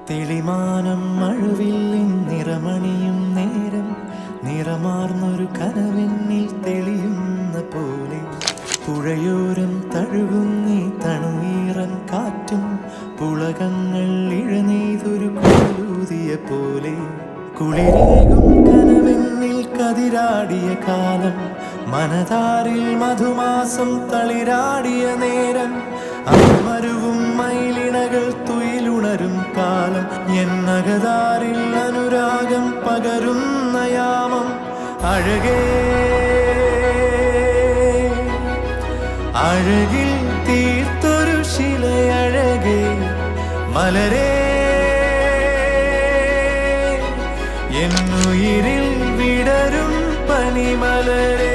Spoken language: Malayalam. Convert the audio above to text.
തെളിമാനം മഴവില്ലിൻ നിറമണിയും നേരം നിറമാർന്നൊരു കനവെന്നിൽ തെളിയുന്ന പോലെ പുഴയോരം തഴുകുന്നീ തണുനീറൻ കാറ്റും പുളകങ്ങൾ ഇഴനെയ്തൊരു കുഴലൂതിയ പോലെ കുളിരേകും കനവെന്നിൽ കതിരാടിയ കാലം മനതാരിൽ മധുമാസം തളിരാടിയ നേരം അമരുവും മയിലിണകൾ തുയിലുണരും കാലം എന്നകതാരിൽ അനുരാഗം പകരുന്ന യാമം അഴകേ അഴകിൽ തീർത്തൊരു ശിലയഴകേ മലരേ എന്നുയിരിൽ വിടരും പനിമലരേ